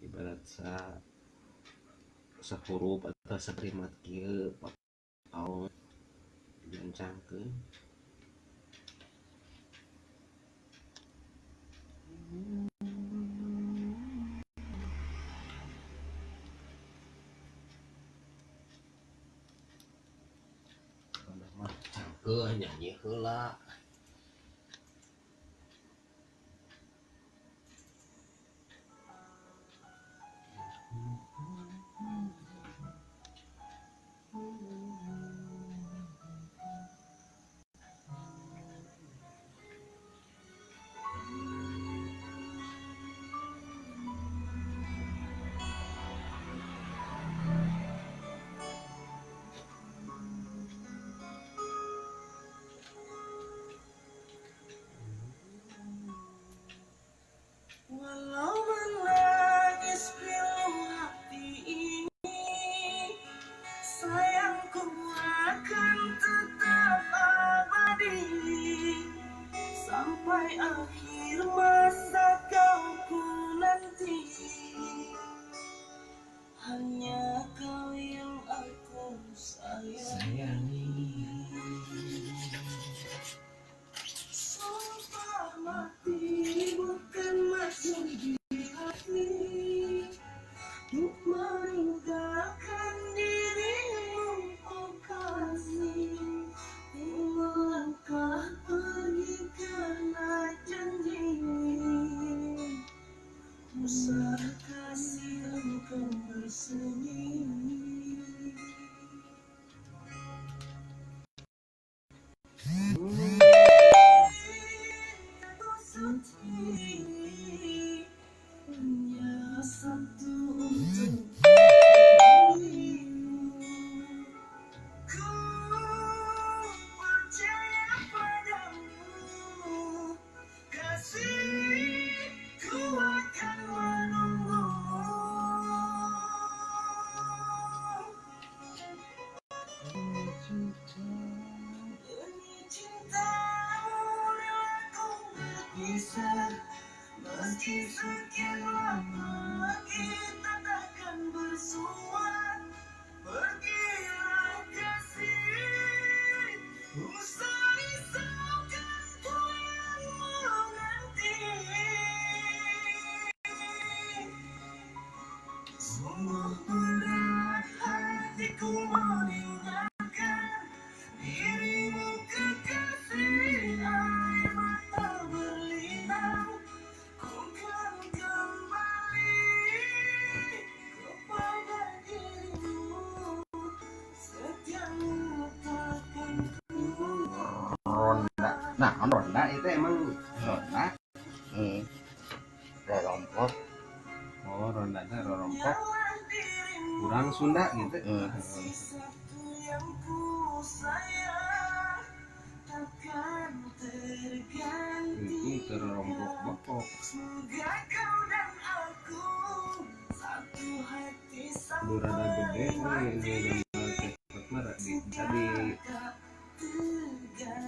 ibarat sahurup atau sakalimat kieu papaon dilencangkeun. Kada mah cangkeun nyanyi heula. Walau menangis pilu hati ini, sayangku akan tetap abadi sampai akhir masa kauku nanti. Hanya kau yang aku sayangi. Sumpah mati bukan masuk di hati untuk meninggalkan dirimu, oh kasih. Melangkah pergi karena janji, besar kasih engkau bersembunyi. Hanya satu untuk dirimu. Ku percaya padamu, kasih, ku akan menunggumu. Demi cintamu aku berpisah, meski sekian lama kita takkan bersua. Pergilah kasih, usai risaukanku yang menanti. Sungguh berat hatiku meninggalkan dirimu, kekasih. Air mata berlinang, ku kan kembali kepada dirimu. Setiamu takkan ku Ronda. Nah, ronda itu emang ronda. Rorompok. Oh, ronda teh rorompok. Kurang Sunda gitu. satu yang ku sayang takkan terganti. Itu rorompok bokok. Semoga kau dan aku satu hati Durada gede sampai ini mati. cepet mah bisa di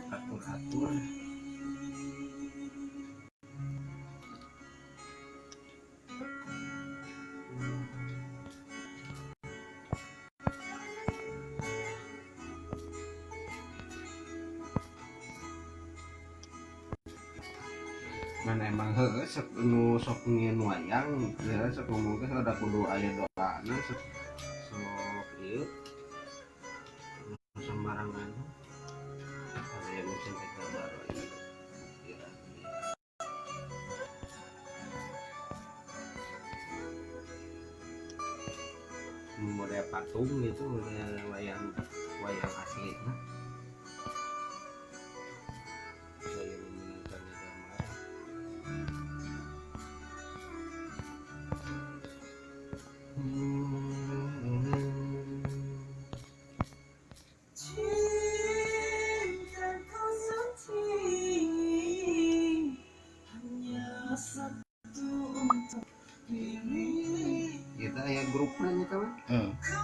atur-atur. Man emang heueuh sok ngieun wayang ya sok ngomong teh ada kudu aya doana sok ieu sembarangan aya musim teh baru ini model patung gitu model wayang asli nah saya menggunakan gambar. Cintaku suci, hanya satu untuk diri. Kita ya grupnya nih kawan. Ku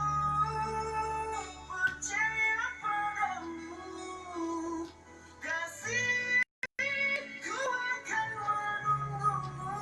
percaya padamu, kasih, ku akan menunggumu.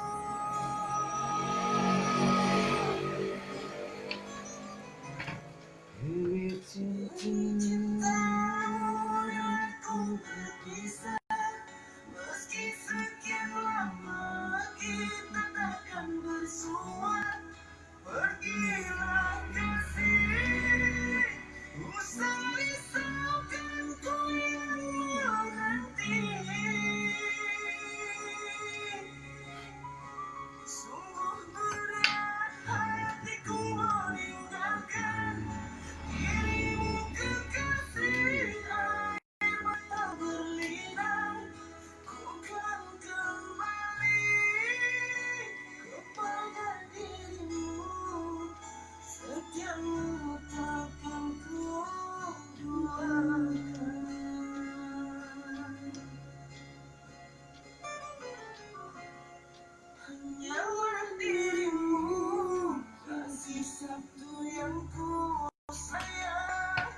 sayang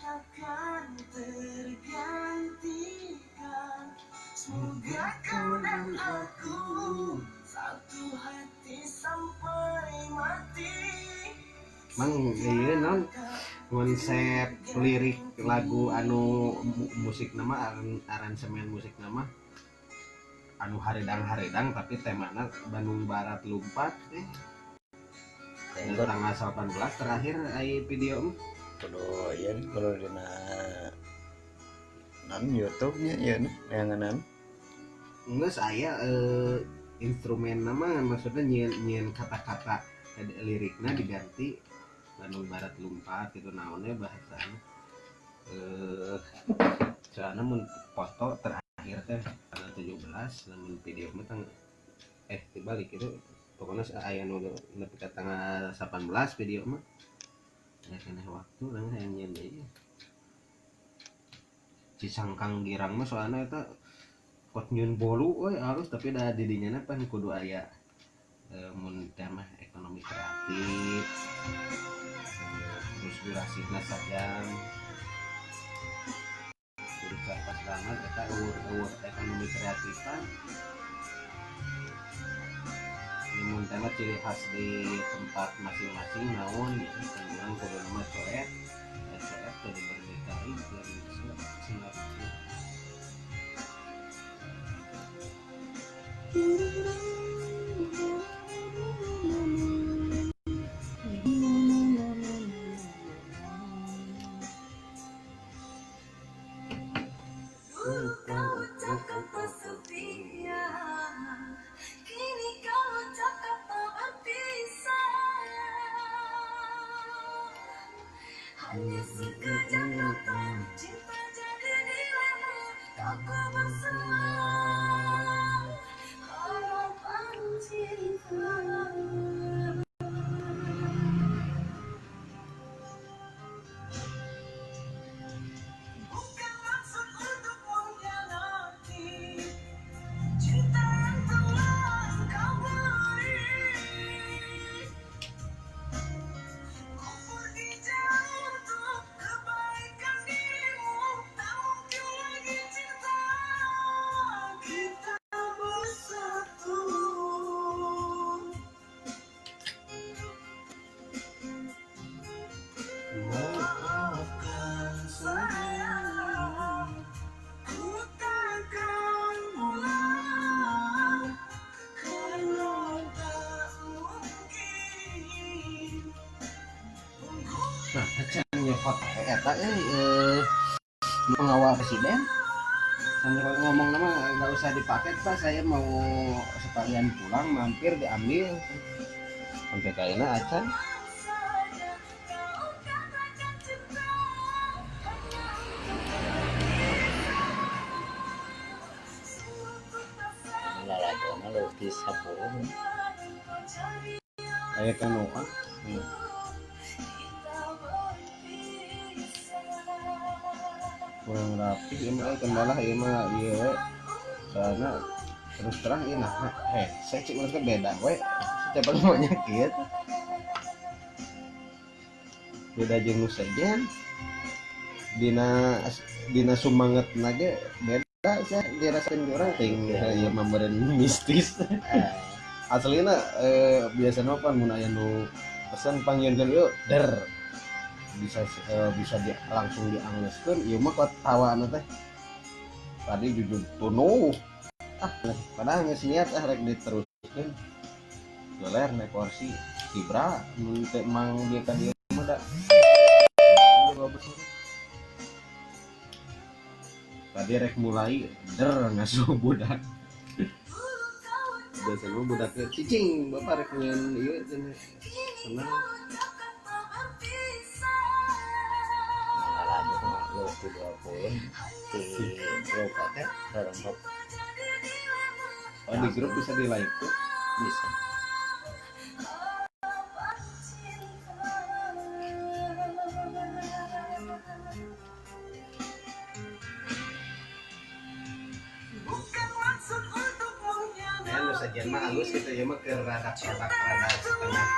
takkan tergantikan. Semoga kau dan aku satu hati sampai mati. Mang ieu non konsep lirik lagu anu musik nama aransemen musik nama anu haredang tapi temana Bandung Barat Lumpat tanggal 18 terakhir ai video kudu ya kudu dina YouTube-nya ya neangan geus aya instrumen nama maksudnya nyieun kata-kata liriknya diganti Bandung Barat Lumpat gitu naonnya bahasanya soalnya mun foto terakhir teh tanggal 17 namun video mah dibalik itu pokoknya aya nu nepi ka tanggal 18 video mah ya keneh waktu urang hayang nyeun deui Cisangkang Girang mah soalnya eta pot nyieun bolu we halus tapi da di dinya pan kudu aya mun teh mah ekonomi kreatif terus durasina sajam urusan pas banget eta eueuh ekonomi kreatifan mun teh mah ciri khas di tempat masing-masing naon ya kan kudu nama coet kudu berdikari dan senang Dulu kau ucapkan tak setia, kini kau ucapkan tak berpisah. Hanya sekejap mata, cinta jadi dilema, kau ku bersama. Harapan cinta. Bukan maksud untuk mengkhianati cinta yang telah kau beri. Ku pergi jauh untuk kebaikan dirimu, tak mungkin lagi cinta kita bersatu. Maafkan sayang, ku takkan ulang karena tak mungkin. nah kacangnya foto eta pengawal presiden sambil ngomong nama nggak usah dipakai Pak saya mau sekalian pulang mampir diambil sampai kayaknya acan lalagona lukis sapuluh kayak kanoa kurang rapi emang kendala emang iya karena terus terang ini nah saya cik mereka beda we setiap namanya gitu beda jeung nu sejen dina sumanget naga beda saya dirasain orang ting ya memberen mistis aslinya biasanya apa mun aya nu pesan panggilkeun yuk der bisa langsung dianggeskeun ieu mah tawana teh tadi jujur penuh padahal geus niat rek diteruskeun doler naik kursi Kibra mun teh mang dia ka dieu mah da tadi rek mulai ngasuh budak biasanya budak cicing bapak rek nyen ieu senang lukis 20 di grup teh sareng hop di grup bisa di like tuh bisa Bukan maksud untuk mengkhianati lu sajian mah halus gitu ya mah ke rada setengah cinta yang telah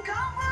kau